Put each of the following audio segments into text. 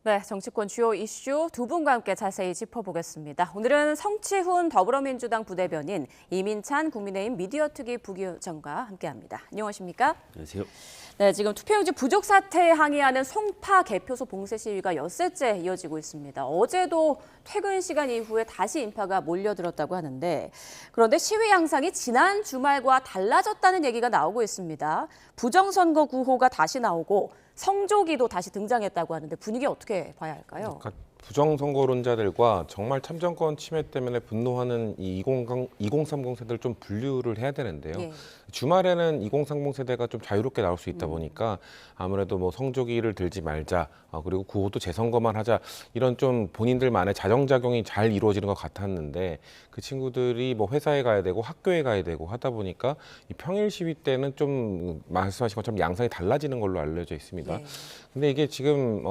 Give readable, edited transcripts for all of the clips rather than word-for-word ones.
네, 정치권 주요 이슈 두 분과 함께 자세히 짚어보겠습니다. 오늘은 성치훈 더불어민주당 부대변인, 이민찬 국민의힘 미디어특위 부위원장과 함께합니다. 안녕하십니까? 안녕하세요. 네, 지금 투표용지 부족 사태에 항의하는 송파 개표소 봉쇄 시위가 엿새째 이어지고 있습니다. 어제도 퇴근 시간 이후에 다시 인파가 몰려들었다고 하는데, 그런데 시위 양상이 지난 주말과 달라졌다는 얘기가 나오고 있습니다. 부정선거 구호가 다시 나오고 성조기도 다시 등장했다고 하는데 분위기 어떻게 봐야 할까요? 그러니까 부정선거론자들과 정말 참정권 침해 때문에 분노하는 이 2030 세대를 좀 분류를 해야 되는데요. 예. 주말에는 2030 세대가 좀 자유롭게 나올 수 있다 보니까 아무래도 뭐 성조기를 들지 말자, 그리고 구호도 재선거만 하자, 이런 좀 본인들만의 자정작용이 잘 이루어지는 것 같았는데, 그 친구들이 뭐 회사에 가야 되고 학교에 가야 되고 하다 보니까 이 평일 시위 때는 좀 말씀하신 것처럼 양상이 달라지는 걸로 알려져 있습니다. 예. 근데 이게 지금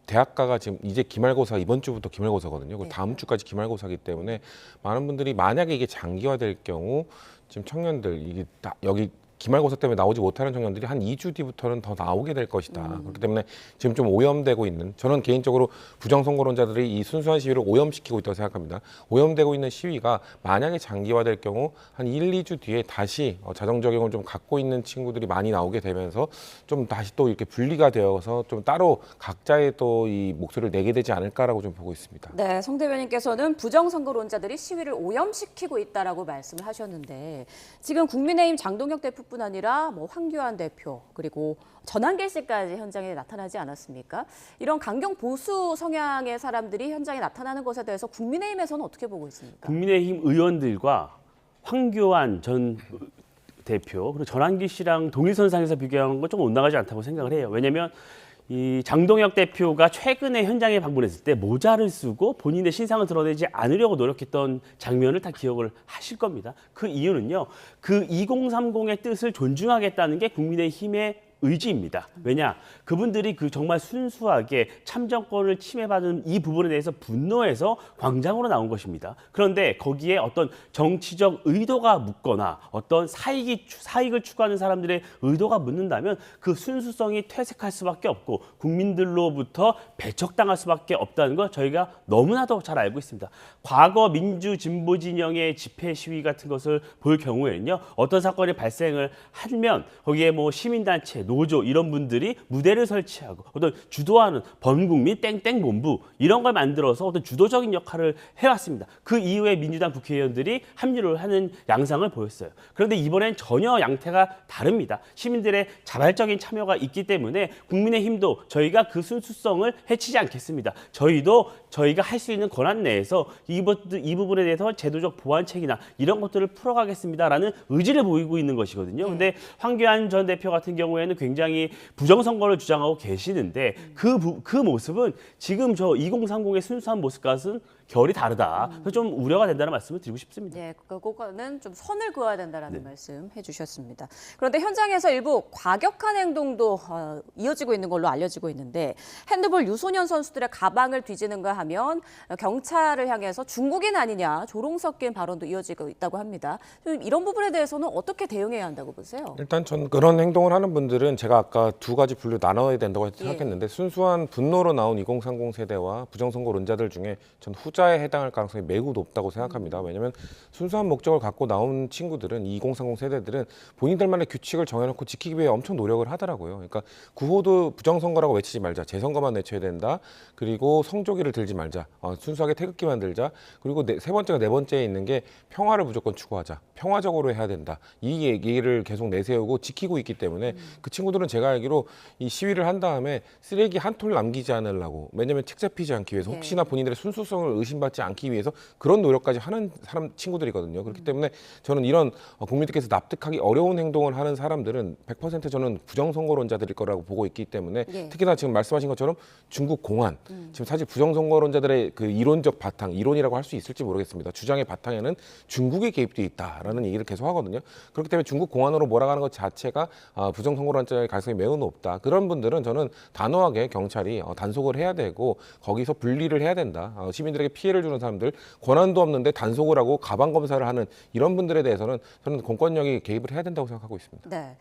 대학가가 지금 이제 기말고사, 이번 주부터 기말고사거든요. 그리고 네. 다음 주까지 기말고사이기 때문에 많은 분들이 만약에 이게 장기화될 경우 지금 청년들 이게 다 여기 기말고사 때문에 나오지 못하는 청년들이 한 2주 뒤부터는 더 나오게 될 것이다. 그렇기 때문에 지금 좀 오염되고 있는, 저는 개인적으로 부정선거론자들이 이 순수한 시위를 오염시키고 있다고 생각합니다. 오염되고 있는 시위가 만약에 장기화될 경우 한 1, 2주 뒤에 다시 자정적용을 좀 갖고 있는 친구들이 많이 나오게 되면서 좀 다시 또 이렇게 분리가 되어서 좀 따로 각자의 또 이 목소리를 내게 되지 않을까라고 좀 보고 있습니다. 네, 송 대변인께서는 부정선거론자들이 시위를 오염시키고 있다라고 말씀을 하셨는데, 지금 국민의힘 장동혁 대표뿐 아니라 뭐 황교안 대표 그리고 전한길 씨까지 현장에 나타나지 않았습니까? 이런 강경 보수 성향의 사람들이 현장에 나타나는 것에 대해서 국민의힘에서는 어떻게 보고 있습니까? 국민의힘 의원들과 황교안 전 대표 그리고 전한길 씨랑 동일선상에서 비교하는 건 좀 엇나가지 않다고 생각을 해요. 왜냐하면 이 장동혁 대표가 최근에 현장에 방문했을 때 모자를 쓰고 본인의 신상을 드러내지 않으려고 노력했던 장면을 다 기억을 하실 겁니다. 그 이유는요, 그 2030의 뜻을 존중하겠다는 게 국민의힘의 의지입니다. 왜냐? 그분들이 그 정말 순수하게 참정권을 침해받은 이 부분에 대해서 분노해서 광장으로 나온 것입니다. 그런데 거기에 어떤 정치적 의도가 묻거나 어떤 사익을 추구하는 사람들의 의도가 묻는다면 그 순수성이 퇴색할 수밖에 없고 국민들로부터 배척당할 수밖에 없다는 걸 저희가 너무나도 잘 알고 있습니다. 과거 민주 진보 진영의 집회 시위 같은 것을 볼 경우에는요, 어떤 사건이 발생을 하면 거기에 뭐 시민단체, 노조 이런 분들이 무대를 설치하고 어떤 주도하는 범국민 땡땡 본부 이런 걸 만들어서 어떤 주도적인 역할을 해왔습니다. 그 이후에 민주당 국회의원들이 합류를 하는 양상을 보였어요. 그런데 이번엔 전혀 양태가 다릅니다. 시민들의 자발적인 참여가 있기 때문에 국민의힘도 저희가 그 순수성을 해치지 않겠습니다. 저희가 할 수 있는 권한 내에서 이 부분에 대해서 제도적 보완책이나 이런 것들을 풀어가겠습니다라는 의지를 보이고 있는 것이거든요. 근데 황교안 전 대표 같은 경우에는 굉장히 부정선거를 주장하고 계시는데 그 모습은 지금 저 2030의 순수한 모습과는 결이 다르다. 그래서 좀 우려가 된다는 말씀을 드리고 싶습니다. 네, 그거는 좀 선을 그어야 된다라는 말씀 해주셨습니다. 그런데 현장에서 일부 과격한 행동도 이어지고 있는 걸로 알려지고 있는데, 핸드볼 유소년 선수들의 가방을 뒤지는가 하면 경찰을 향해서 중국인 아니냐 조롱 섞인 발언도 이어지고 있다고 합니다. 좀 이런 부분에 대해서는 어떻게 대응해야 한다고 보세요? 일단 전 그런 행동을 하는 분들은 제가 아까 두 가지 분류 나눠야 된다고 생각했는데, 순수한 분노로 나온 2030 세대와 부정선거론자들 중에 전 후자에 해당할 가능성이 매우 높다고 생각합니다. 왜냐하면 순수한 목적을 갖고 나온 친구들은, 2030 세대들은 본인들만의 규칙을 정해놓고 지키기 위해 엄청 노력을 하더라고요. 그러니까 구호도 부정선거라고 외치지 말자, 재선거만 외쳐야 된다. 그리고 성조기를 들지 말자, 순수하게 태극기만 들자. 그리고 세 번째가 네 번째에 있는 게 평화를 무조건 추구하자, 평화적으로 해야 된다. 이 얘기를 계속 내세우고 지키고 있기 때문에 그 친구들은 제가 알기로 이 시위를 한 다음에 쓰레기 한 톨 남기지 않으려고, 왜냐하면 책 잡히지 않기 위해서, 혹시나 본인들의 순수성을 의심받지 않기 위해서 그런 노력까지 하는 친구들이거든요. 그렇기 때문에 저는 이런 국민들께서 납득하기 어려운 행동을 하는 사람들은 100% 저는 부정선거론자들일 거라고 보고 있기 때문에, 특히나 지금 말씀하신 것처럼 중국 공안, 지금 사실 부정선거론자들의 그 이론적 바탕, 이론이라고 할 수 있을지 모르겠습니다. 주장의 바탕에는 중국이 개입돼 있다라는 얘기를 계속 하거든요. 그렇기 때문에 중국 공안으로 몰아가는 것 자체가 부정선거론자의 가능성이 매우 높다. 그런 분들은 저는 단호하게 경찰이 단속을 해야 되고 거기서 분리를 해야 된다. 시민들에게 피해를 주는 사람들, 권한도 없는데 단속을 하고 가방 검사를 하는 이런 분들에 대해서는 저는 공권력이 개입을 해야 된다고 생각하고 있습니다. 네.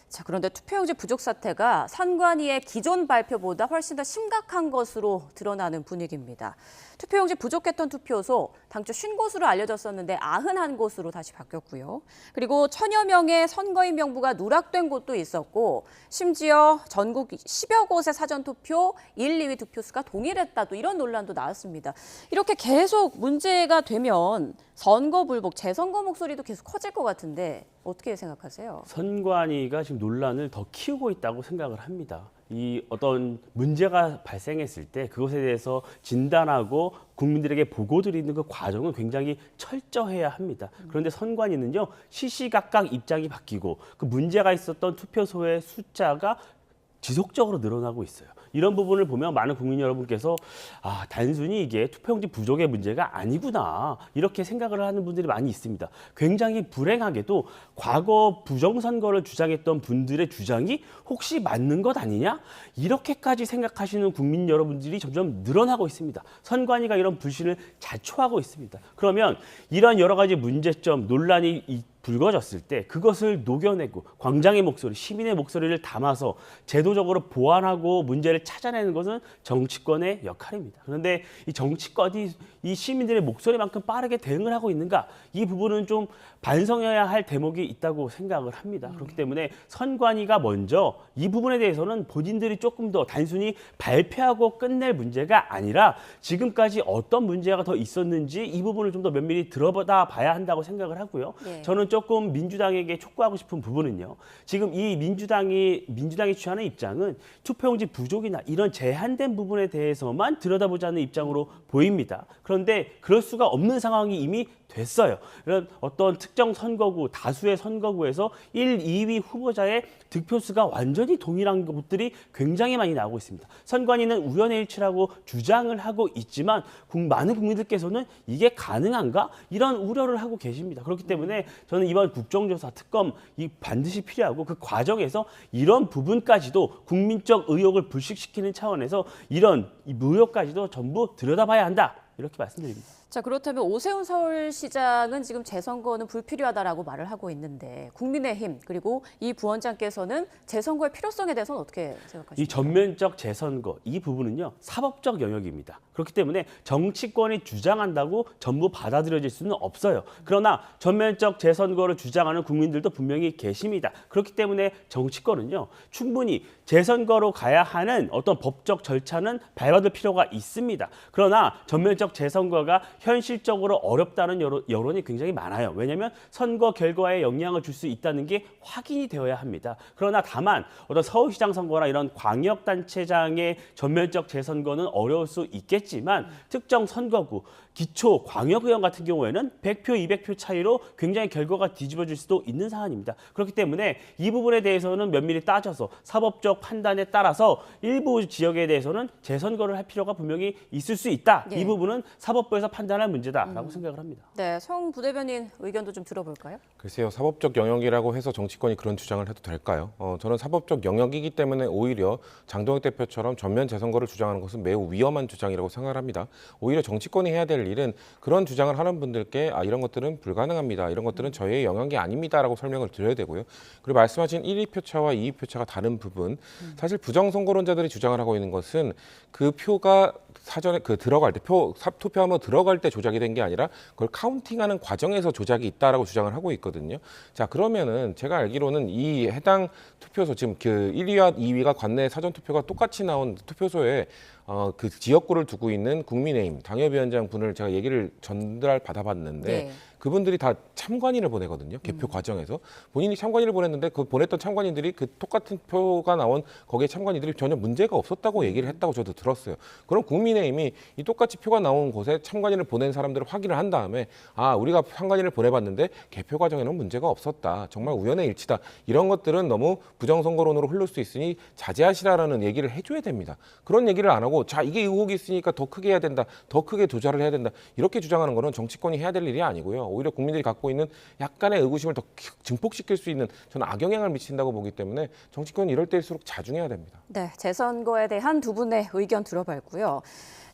자, 그런데 투표용지 부족 사태가 선관위의 기존 발표보다 훨씬 더 심각한 것으로 드러나는 분위기입니다. 투표용지 부족했던 투표소 당초 50곳으로 알려졌었는데 91곳으로 다시 바뀌었고요. 그리고 1000여 명의 선거인 명부가 누락된 곳도 있었고 심지어 전국 10여 곳의 사전투표 1, 2위 득표수가 동일했다. 또 이런 논란도 나왔습니다. 이렇게 계속 문제가 되면 선거 불복, 재선거 목소리도 계속 커질 것 같은데 어떻게 생각하세요? 선관위가 지금 논란을 더 키우고 있다고 생각을 합니다. 이 어떤 문제가 발생했을 때 그것에 대해서 진단하고 국민들에게 보고드리는 그 과정은 굉장히 철저해야 합니다. 그런데 선관위는요, 시시각각 입장이 바뀌고 그 문제가 있었던 투표소의 숫자가 지속적으로 늘어나고 있어요. 이런 부분을 보면 많은 국민 여러분께서 단순히 이게 투표용지 부족의 문제가 아니구나 이렇게 생각을 하는 분들이 많이 있습니다. 굉장히 불행하게도 과거 부정선거를 주장했던 분들의 주장이 혹시 맞는 것 아니냐? 이렇게까지 생각하시는 국민 여러분들이 점점 늘어나고 있습니다. 선관위가 이런 불신을 자초하고 있습니다. 그러면 이런 여러 가지 문제점, 논란이 불거졌을 때 그것을 녹여내고 광장의 목소리, 시민의 목소리를 담아서 제도적으로 보완하고 문제를 찾아내는 것은 정치권의 역할입니다. 그런데 이 정치권이 이 시민들의 목소리만큼 빠르게 대응을 하고 있는가? 이 부분은 좀 반성해야 할 대목이 있다고 생각을 합니다. 그렇기 때문에 선관위가 먼저 이 부분에 대해서는 본인들이 조금 더 단순히 발표하고 끝낼 문제가 아니라 지금까지 어떤 문제가 더 있었는지 이 부분을 좀 더 면밀히 들어보다 봐야 한다고 생각을 하고요. 네. 저는 조금 민주당에게 촉구하고 싶은 부분은요. 지금 이 민주당이 취하는 입장은 투표용지 부족이나 이런 제한된 부분에 대해서만 들여다보자는 입장으로 보입니다. 그런데 그럴 수가 없는 상황이 이미 됐어요. 이런 어떤 특정 선거구, 다수의 선거구에서 1, 2위 후보자의 득표수가 완전히 동일한 것들이 굉장히 많이 나오고 있습니다. 선관위는 우연의 일치라고 주장을 하고 있지만 많은 국민들께서는 이게 가능한가? 이런 우려를 하고 계십니다. 그렇기 때문에 저는 이번 국정조사 특검 반드시 필요하고 그 과정에서 이런 부분까지도 국민적 의혹을 불식시키는 차원에서 이런 의혹까지도 전부 들여다봐야 한다. 이렇게 말씀드립니다. 자, 그렇다면 오세훈 서울시장은 지금 재선거는 불필요하다라고 말을 하고 있는데 국민의힘 그리고 이 부원장께서는 재선거의 필요성에 대해서는 어떻게 생각하십니까? 이 전면적 재선거 이 부분은요 사법적 영역입니다. 그렇기 때문에 정치권이 주장한다고 전부 받아들여질 수는 없어요. 그러나 전면적 재선거를 주장하는 국민들도 분명히 계십니다. 그렇기 때문에 정치권은요 충분히 재선거로 가야 하는 어떤 법적 절차는 밟아둘 필요가 있습니다. 그러나 전면적 재선거가 현실적으로 어렵다는 여론이 굉장히 많아요. 왜냐하면 선거 결과에 영향을 줄 수 있다는 게 확인이 되어야 합니다. 그러나 다만 어떤 서울시장 선거나 이런 광역단체장의 전면적 재선거는 어려울 수 있겠지만 특정 선거구, 기초 광역의원 같은 경우에는 100표, 200표 차이로 굉장히 결과가 뒤집어질 수도 있는 사안입니다. 그렇기 때문에 이 부분에 대해서는 면밀히 따져서 사법적 판단에 따라서 일부 지역에 대해서는 재선거를 할 필요가 분명히 있을 수 있다. 네. 이 부분은 사법부에서 판단할 문제다라고 생각을 합니다. 네, 성 부대변인 의견도 좀 들어볼까요? 글쎄요, 사법적 영역이라고 해서 정치권이 그런 주장을 해도 될까요? 저는 사법적 영역이기 때문에 오히려 장동혁 대표처럼 전면 재선거를 주장하는 것은 매우 위험한 주장이라고 생각을 합니다. 오히려 정치권이 해야 될 일은 그런 주장을 하는 분들께 이런 것들은 불가능합니다. 이런 것들은 저희의 영역이 아닙니다라고 설명을 드려야 되고요. 그리고 말씀하신 1위 표차와 2위 표차가 다른 부분, 사실 부정선거론자들이 주장을 하고 있는 것은 그 표가 사전에 들어갈 때 투표하면 들어갈 때 조작이 된 게 아니라 그걸 카운팅하는 과정에서 조작이 있다라고 주장을 하고 있거든요. 자, 그러면은 제가 알기로는 이 해당 투표소 지금 그 1위와 2위가 관내 사전 투표가 똑같이 나온 투표소에 그 지역구를 두고 있는 국민의힘 당협위원장 분을 제가 얘기를 받아봤는데 네. 그분들이 다 참관인을 보내거든요. 개표 과정에서 본인이 참관인을 보냈는데 그 보냈던 참관인들이 그 똑같은 표가 나온 거기에 참관인들이 전혀 문제가 없었다고 얘기를 했다고 저도 들었어요. 그럼 국민의힘이 이 똑같이 표가 나온 곳에 참관인을 보낸 사람들을 확인을 한 다음에 우리가 참관인을 보내봤는데 개표 과정에는 문제가 없었다. 정말 우연의 일치다. 이런 것들은 너무 부정선거론으로 흐를 수 있으니 자제하시라라는 얘기를 해줘야 됩니다. 그런 얘기를 안 하고 자 이게 의혹이 있으니까 더 크게 해야 된다. 더 크게 조사를 해야 된다. 이렇게 주장하는 거는 정치권이 해야 될 일이 아니고요. 오히려 국민들이 갖고 있는 약간의 의구심을 더 증폭시킬 수 있는 저는 악영향을 미친다고 보기 때문에 정치권은 이럴 때일수록 자중해야 됩니다. 네, 재선거에 대한 두 분의 의견 들어봤고요.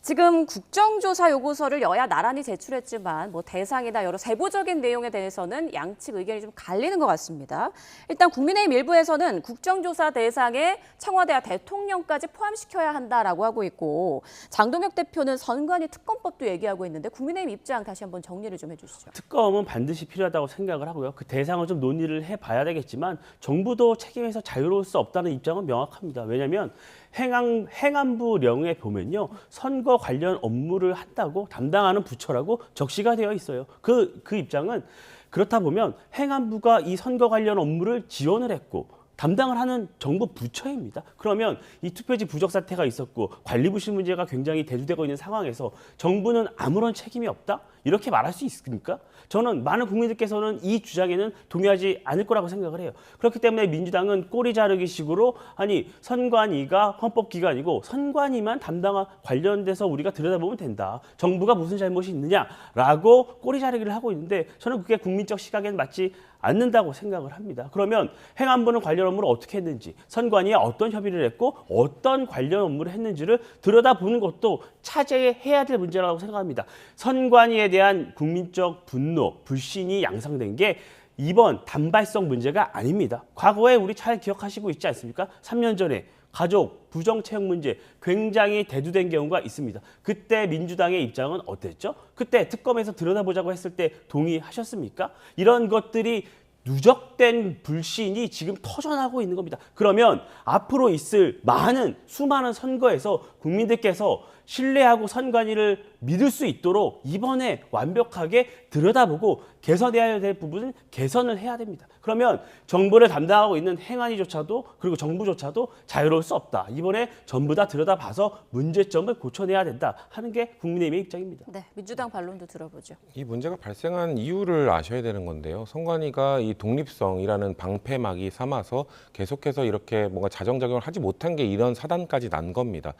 지금 국정조사 요구서를 여야 나란히 제출했지만 뭐 대상이나 여러 세부적인 내용에 대해서는 양측 의견이 좀 갈리는 것 같습니다. 일단 국민의힘 일부에서는 국정조사 대상에 청와대와 대통령까지 포함시켜야 한다라고 하고 있고 장동혁 대표는 선관위 특검법도 얘기하고 있는데 국민의힘 입장 다시 한번 정리를 좀 해주시죠. 특검은 반드시 필요하다고 생각을 하고요. 그 대상을 좀 논의를 해봐야 되겠지만 정부도 책임에서 자유로울 수 없다는 입장은 명확합니다. 왜냐하면 행안부령에 보면요. 선거 관련 업무를 한다고 담당하는 부처라고 적시가 되어 있어요. 그 입장은 그렇다 보면 행안부가 이 선거 관련 업무를 지원을 했고 담당을 하는 정부 부처입니다. 그러면 이 투표지 부적 사태가 있었고 관리부실 문제가 굉장히 대두되고 있는 상황에서 정부는 아무런 책임이 없다? 이렇게 말할 수 있습니까? 저는 많은 국민들께서는 이 주장에는 동의하지 않을 거라고 생각을 해요. 그렇기 때문에 민주당은 꼬리 자르기 식으로 아니 선관위가 헌법기관이고 선관위만 담당 관련돼서 우리가 들여다보면 된다. 정부가 무슨 잘못이 있느냐라고 꼬리 자르기를 하고 있는데 저는 그게 국민적 시각에는 맞지 않는다고 생각을 합니다. 그러면 행안부는 관련 업무를 어떻게 했는지, 선관위에 어떤 협의를 했고 어떤 관련 업무를 했는지를 들여다보는 것도 차제해야 될 문제라고 생각합니다. 선관위에 대한 국민적 분노, 불신이 양상된 게 이번 단발성 문제가 아닙니다. 과거에 우리 잘 기억하시고 있지 않습니까? 3년 전에 가족, 부정채용 문제 굉장히 대두된 경우가 있습니다. 그때 민주당의 입장은 어땠죠? 그때 특검에서 들여다보자고 했을 때 동의하셨습니까? 이런 것들이 누적된 불신이 지금 터져나고 있는 겁니다. 그러면 앞으로 있을 수많은 선거에서 국민들께서 신뢰하고 선관위를 믿을 수 있도록 이번에 완벽하게 들여다보고 개선해야 될 부분은 개선을 해야 됩니다. 그러면 정부를 담당하고 있는 행안위조차도 그리고 정부조차도 자유로울 수 없다. 이번에 전부 다 들여다봐서 문제점을 고쳐내야 된다 하는 게 국민의힘의 입장입니다. 네, 민주당 반론도 들어보죠. 이 문제가 발생한 이유를 아셔야 되는 건데요. 선관위가 이 독립성이라는 방패막이 삼아서 계속해서 이렇게 뭔가 자정작용을 하지 못한 게 이런 사단까지 난 겁니다.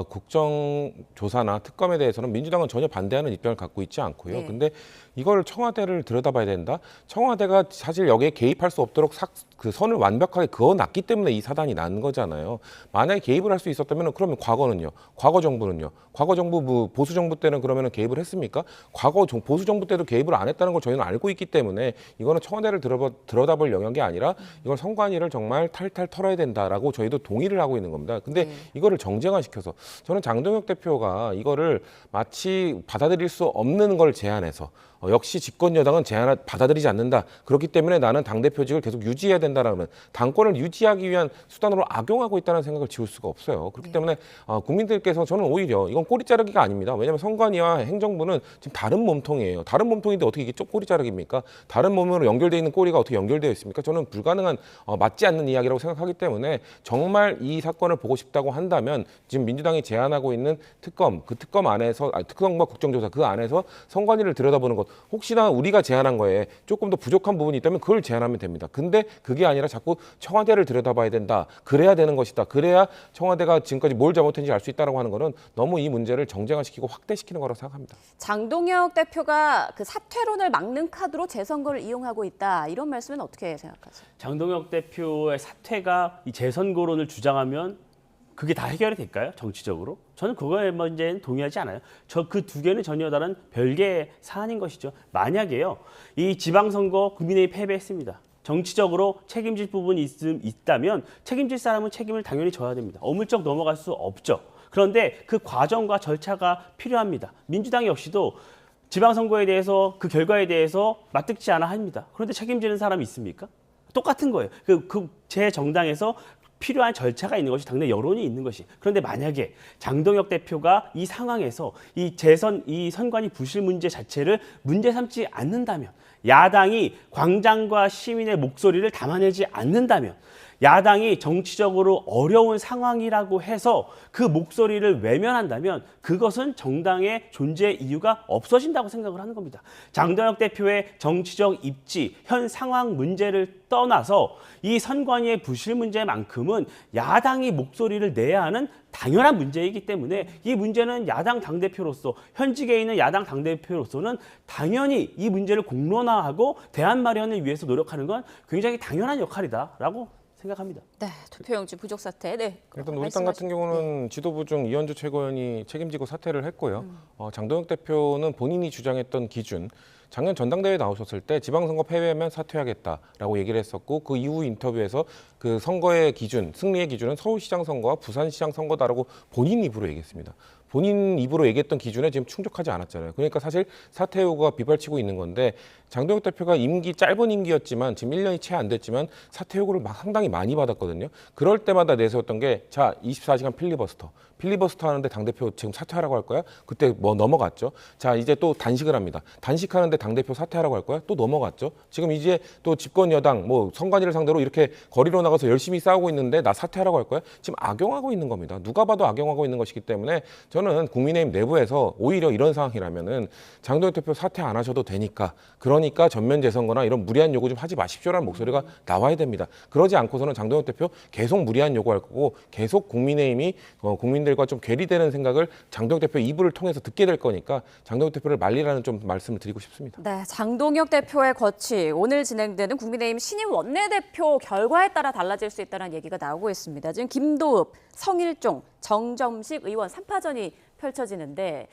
국정조사나 특검에 대해서는 민주당은 전혀 반대하는 입장을 갖고 있지 않고요. 네. 근데 이걸 청와대를 들여다봐야 된다. 청와대가 사실 여기에 개입할 수 없도록 그 선을 완벽하게 그어놨기 때문에 이 사단이 난 거잖아요. 만약에 개입을 할 수 있었다면 그러면 과거는요. 과거 정부는요. 과거 정부 보수 정부 때는 그러면 개입을 했습니까? 과거 보수 정부 때도 개입을 안 했다는 걸 저희는 알고 있기 때문에 이거는 청와대를 들여다볼 영역이 아니라 이걸 선관위를 정말 탈탈 털어야 된다라고 저희도 동의를 하고 있는 겁니다. 근데 이거를 정쟁화시켜서 저는 장동혁 대표가 이거를 마치 받아들일 수 없는 걸 제안해서 역시 집권 여당은 제안을 받아들이지 않는다. 그렇기 때문에 나는 당대표직을 계속 유지해야 된다라는 당권을 유지하기 위한 수단으로 악용하고 있다는 생각을 지울 수가 없어요. 그렇기 때문에 국민들께서 저는 오히려 이건 꼬리 자르기가 아닙니다. 왜냐하면 선관위와 행정부는 지금 다른 몸통이에요. 다른 몸통인데 어떻게 이게 꼬리 자르기입니까? 다른 몸으로 연결되어 있는 꼬리가 어떻게 연결되어 있습니까? 저는 불가능한 맞지 않는 이야기라고 생각하기 때문에 정말 이 사건을 보고 싶다고 한다면 지금 민주당이 제안하고 있는 특검, 그 특검 안에서 특검과 국정조사 그 안에서 선관위를 들여다보는 것 혹시나 우리가 제안한 거에 조금 더 부족한 부분이 있다면 그걸 제안하면 됩니다. 근데 그게 아니라 자꾸 청와대를 들여다봐야 된다. 그래야 되는 것이다. 그래야 청와대가 지금까지 뭘 잘못했는지 알 수 있다고 하는 거는 너무 이 문제를 정쟁화시키고 확대시키는 거라고 생각합니다. 장동혁 대표가 그 사퇴론을 막는 카드로 재선거를 이용하고 있다. 이런 말씀은 어떻게 생각하세요? 장동혁 대표의 사퇴가 이 재선거론을 주장하면 그게 다 해결이 될까요? 정치적으로? 저는 그거에 문제는 동의하지 않아요. 그 두 개는 전혀 다른 별개의 사안인 것이죠. 만약에요, 이 지방선거 국민의힘이 패배했습니다. 정치적으로 책임질 부분이 있다면 책임질 사람은 책임을 당연히 져야 됩니다. 어물쩍 넘어갈 수 없죠. 그런데 그 과정과 절차가 필요합니다. 민주당 역시도 지방선거에 대해서 그 결과에 대해서 납득지 않아 합니다. 그런데 책임지는 사람이 있습니까? 똑같은 거예요. 제 정당에서 필요한 절차가 있는 것이 당내 여론이 있는 것이. 그런데 만약에 장동혁 대표가 이 상황에서 이 선관위 부실 문제 자체를 문제 삼지 않는다면, 야당이 광장과 시민의 목소리를 담아내지 않는다면, 야당이 정치적으로 어려운 상황이라고 해서 그 목소리를 외면한다면 그것은 정당의 존재 이유가 없어진다고 생각을 하는 겁니다. 장동혁 대표의 정치적 입지, 현 상황 문제를 떠나서 이 선관위의 부실 문제만큼은 야당이 목소리를 내야 하는 당연한 문제이기 때문에 이 문제는 야당 당대표로서, 현직에 있는 야당 당대표로서는 당연히 이 문제를 공론화하고 대안 마련을 위해서 노력하는 건 굉장히 당연한 역할이다라고 생각합니다. 네, 투표용지 부족 사태. 네. 일단 우리 당 같은 경우는 지도부 중 이현주 최고위원이 책임지고 사퇴를 했고요. 장동혁 대표는 본인이 주장했던 기준, 작년 전당대회에 나오셨을 때 지방선거 패배하면 사퇴하겠다라고 얘기를 했었고 그 이후 인터뷰에서 그 선거의 기준, 승리의 기준은 서울시장 선거와 부산시장 선거다라고 본인 입으로 얘기했습니다. 본인 입으로 얘기했던 기준에 지금 충족하지 않았잖아요. 그러니까 사실 사퇴 요구가 빗발치고 있는 건데 장동혁 대표가 짧은 임기였지만 지금 1년이 채 안 됐지만 사퇴 요구를 상당히 많이 받았거든요. 그럴 때마다 내세웠던 게 자, 24시간 필리버스터 하는데 당대표 지금 사퇴하라고 할 거야? 그때 뭐 넘어갔죠. 자, 이제 또 단식을 합니다. 단식하는데 당대표 사퇴하라고 할 거야? 또 넘어갔죠. 지금 이제 또 집권 여당 뭐 선관위를 상대로 이렇게 거리로 나가서 열심히 싸우고 있는데 나 사퇴하라고 할 거야? 지금 악용하고 있는 겁니다. 누가 봐도 악용하고 있는 것이기 때문에 저는 국민의힘 내부에서 오히려 이런 상황이라면은 장동혁 대표 사퇴 안 하셔도 되니까 그러니까 전면 재선거나 이런 무리한 요구 좀 하지 마십시오라는 목소리가 나와야 됩니다. 그러지 않고서는 장동혁 대표 계속 무리한 요구할 거고 계속 국민의힘이 국민들과 좀 괴리되는 생각을 장동혁 대표 입을 통해서 듣게 될 거니까 장동혁 대표를 말리라는 좀 말씀을 드리고 싶습니다. 네, 장동혁 대표의 거취 오늘 진행되는 국민의힘 신임 원내대표 결과에 따라 달라질 수 있다는 얘기가 나오고 있습니다. 지금 김도읍, 성일종, 정점식 의원 3파전이 펼쳐지는데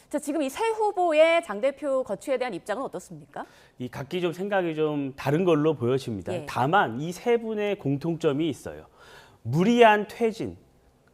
자, 지금 이 세 후보의 장 대표 거취에 대한 입장은 어떻습니까? 이 각기 좀 생각이 좀 다른 걸로 보여집니다. 예. 다만 이 세 분의 공통점이 있어요. 무리한 퇴진,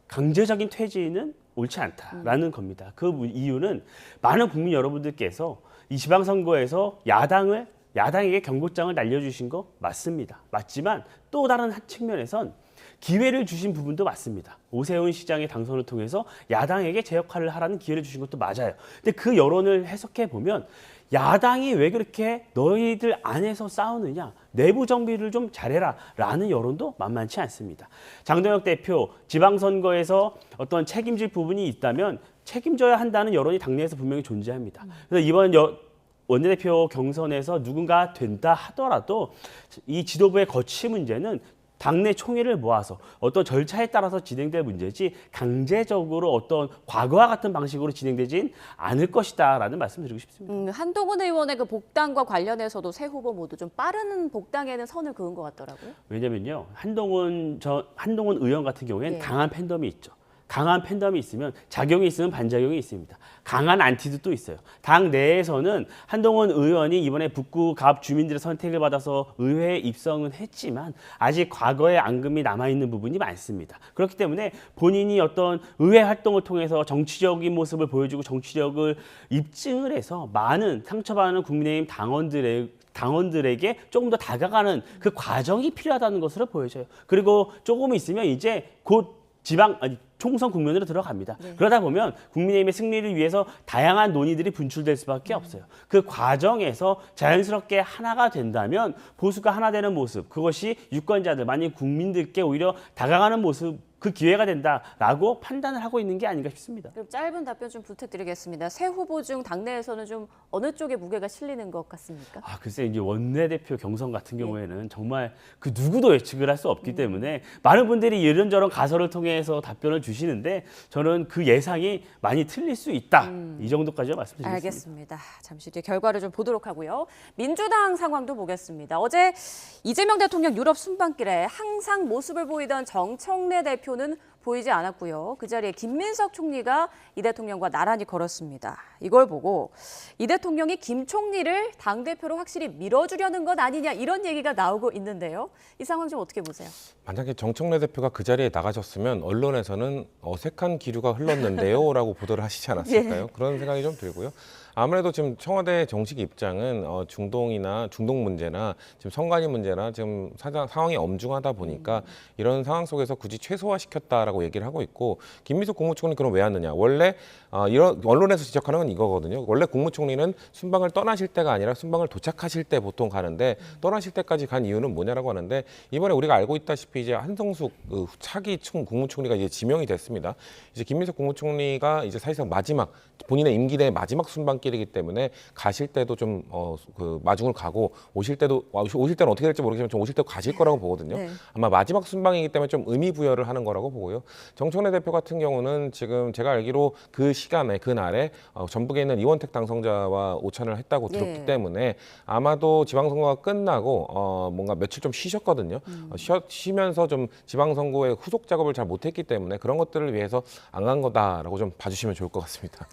강제적인 퇴진은 옳지 않다라는 겁니다. 그 이유는 많은 국민 여러분들께서 이 지방선거에서 야당에게 경고장을 날려주신 거 맞습니다. 맞지만 또 다른 한 측면에선 기회를 주신 부분도 맞습니다. 오세훈 시장의 당선을 통해서 야당에게 제 역할을 하라는 기회를 주신 것도 맞아요. 근데 그 여론을 해석해 보면 야당이 왜 그렇게 너희들 안에서 싸우느냐, 내부 정비를 좀 잘해라 라는 여론도 만만치 않습니다. 장동혁 대표 지방선거에서 어떤 책임질 부분이 있다면 책임져야 한다는 여론이 당내에서 분명히 존재합니다. 그래서 이번 원내대표 경선에서 누군가 된다 하더라도 이 지도부의 거취 문제는 당내 총회를 모아서 어떤 절차에 따라서 진행될 문제지 강제적으로 어떤 과거와 같은 방식으로 진행되진 않을 것이다라는 말씀을 드리고 싶습니다. 한동훈 의원의 그 복당과 관련해서도 세 후보 모두 좀 빠른 복당에는 선을 그은 것 같더라고요. 왜냐면요, 한동훈 의원 같은 경우에는 예. 강한 팬덤이 있죠. 강한 팬덤이 있으면 작용이 있으면 반작용이 있습니다. 강한 안티도 또 있어요. 당 내에서는 한동훈 의원이 이번에 북구 갑 주민들의 선택을 받아서 의회에 입성은 했지만 아직 과거의 앙금이 남아있는 부분이 많습니다. 그렇기 때문에 본인이 어떤 의회 활동을 통해서 정치적인 모습을 보여주고 정치력을 입증을 해서 많은 상처받는 국민의힘 당원들에게 조금 더 다가가는 그 과정이 필요하다는 것으로 보여져요. 그리고 조금 있으면 이제 곧 총선 국면으로 들어갑니다. 네. 그러다 보면 국민의힘의 승리를 위해서 다양한 논의들이 분출될 수밖에 없어요. 그 과정에서 자연스럽게 하나가 된다면 보수가 하나 되는 모습, 그것이 유권자들, 많은 국민들께 오히려 다가가는 모습, 그 기회가 된다라고 판단을 하고 있는 게 아닌가 싶습니다. 그럼 짧은 답변 좀 부탁드리겠습니다. 세 후보 중 당내에서는 좀 어느 쪽에 무게가 실리는 것 같습니까? 글쎄 이제 원내대표 경선 같은 경우에는 정말 그 누구도 예측을 할 수 없기 때문에 많은 분들이 이런저런 가설을 통해서 답변을 주시는데 저는 그 예상이 많이 틀릴 수 있다. 이 정도까지 말씀드리겠습니다. 알겠습니다. 잠시 뒤에 결과를 좀 보도록 하고요. 민주당 상황도 보겠습니다. 어제 이재명 대통령 유럽 순방길에 항상 모습을 보이던 정청래 대표는 보이지 않았고요. 그 자리에 김민석 총리가 이 대통령과 나란히 걸었습니다. 이걸 보고 이 대통령이 김 총리를 당대표로 확실히 밀어주려는 것 아니냐 이런 얘기가 나오고 있는데요. 이 상황 좀 어떻게 보세요? 만약에 정청래 대표가 그 자리에 나가셨으면 언론에서는 어색한 기류가 흘렀는데요 라고 보도를 하시지 않았을까요? 그런 생각이 좀 들고요. 아무래도 지금 청와대 정식 입장은 중동 문제나 지금 선관위 문제나 지금 상황이 엄중하다 보니까 이런 상황 속에서 굳이 최소화시켰다라고 얘기를 하고 있고 김민석 국무총리 그럼 왜 왔느냐? 원래 이런 언론에서 지적하는 건 이거거든요. 원래 국무총리는 순방을 떠나실 때가 아니라 순방을 도착하실 때 보통 가는데 떠나실 때까지 간 이유는 뭐냐라고 하는데 이번에 우리가 알고 있다시피 이제 한성숙 차기 국무총리가 이제 지명이 됐습니다. 이제 김민석 국무총리가 이제 사실상 마지막 본인의 임기 내 마지막 순방길이기 때문에 가실 때도 좀 마중을 가고 오실 때는 어떻게 될지 모르겠지만 좀 오실 때도 가실 거라고 보거든요. 네. 아마 마지막 순방이기 때문에 좀 의미 부여를 하는 거라고 보고요. 있고요. 정청래 대표 같은 경우는 지금 제가 알기로 그 시간에 그날에 전북에 있는 이원택 당선자와 오찬을 했다고 들었기 때문에 아마도 지방선거가 끝나고 뭔가 며칠 좀 쉬셨거든요. 쉬면서 좀 지방선거의 후속 작업을 잘 못했기 때문에 그런 것들을 위해서 안 간 거다라고 좀 봐주시면 좋을 것 같습니다.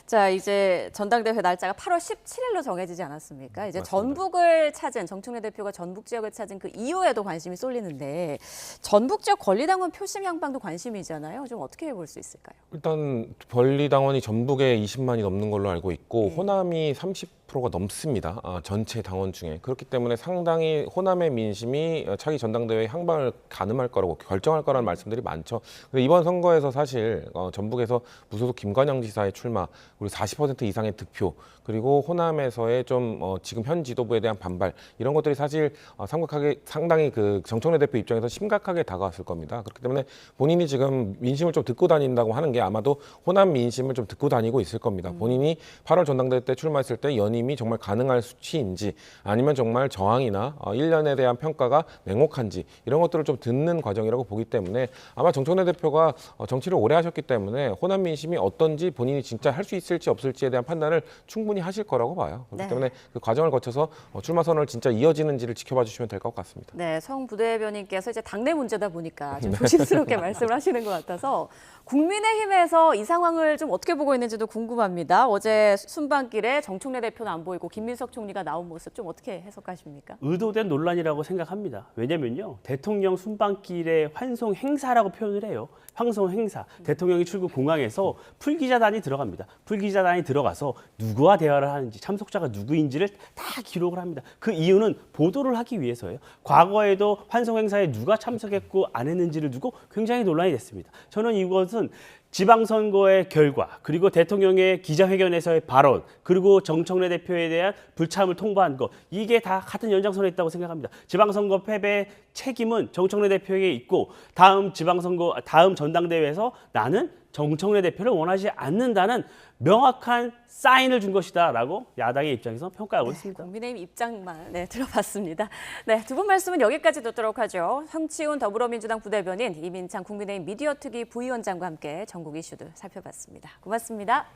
자, 이제 전당대회 날짜가 8월 17일로 정해지지 않았습니까? 이제 맞습니다. 전북을 찾은 정청래 대표가 전북 지역을 찾은 그 이후에도 관심이 쏠리는데 전북 지역 권리당원 표심 향방도 관심이잖아요. 좀 어떻게 볼 수 있을까요? 일단 권리당원이 전북에 20만이 넘는 걸로 알고 있고 호남이 30%가 넘습니다. 전체 당원 중에. 그렇기 때문에 상당히 호남의 민심이 차기 전당대회 향방을 가늠할 거라고 결정할 거라는 말씀들이 많죠. 근데 이번 선거에서 사실 전북에서 무소속 김관영 지사의 출마 그리고 40% 이상의 득표 그리고 호남에서의 좀 지금 현 지도부에 대한 반발 이런 것들이 사실 상당히 그 정청래 대표 입장에서 심각하게 다가왔을 겁니다. 그렇기 때문에 본인이 지금 민심을 좀 듣고 다닌다고 하는 게 아마도 호남 민심을 좀 듣고 다니고 있을 겁니다. 본인이 8월 전당대회 때 출마했을 때 연임이 정말 가능할 수치인지 아니면 정말 저항이나 1년에 대한 평가가 냉혹한지 이런 것들을 좀 듣는 과정이라고 보기 때문에 아마 정청래 대표가 정치를 오래 하셨기 때문에 호남 민심이 어떤지 본인이 진짜 할 수 있을지 없을지에 대한 판단을 충분히 하실 거라고 봐요. 그렇기 때문에 그 과정을 거쳐서 출마 선언을 진짜 이어지는지를 지켜봐 주시면 될 것 같습니다. 네, 성 부대변인께서 이제 당내 문제다 보니까 좀 조심스럽게 말씀을 하시는 것 같아서 국민의힘에서 이 상황을 좀 어떻게 보고 있는지도 궁금합니다. 어제 순방길에 정청래 대표는 안 보이고 김민석 총리가 나온 모습 좀 어떻게 해석하십니까? 의도된 논란이라고 생각합니다. 왜냐면요. 대통령 순방길의 환송 행사라고 표현을 해요. 환송 행사. 대통령이 출국 공항에서 풀기자단이 들어갑니다. 풀기자단이 들어가서 누구와 대화를 하는지 참석자가 누구인지를 다 기록을 합니다. 그 이유는 보도를 하기 위해서예요. 과거에도 환송 행사에 누가 참석했고 안 했는지를 두고 굉장히 논란이 됐습니다. 저는 이것은 지방선거의 결과 그리고 대통령의 기자회견에서의 발언 그리고 정청래 대표에 대한 불참을 통보한 것 이게 다 같은 연장선에 있다고 생각합니다. 지방선거 패배의 책임은 정청래 대표에게 있고 다음 전당대회에서 나는 정청래 대표를 원하지 않는다는 명확한 사인을 준 것이다라고 야당의 입장에서 평가하고 있습니다. 국민의힘 입장만 들어봤습니다. 네, 두 분 말씀은 여기까지 듣도록 하죠. 황치훈 더불어민주당 부대변인, 이민창 국민의힘 미디어특위 부위원장과 함께 전국 이슈들 살펴봤습니다. 고맙습니다.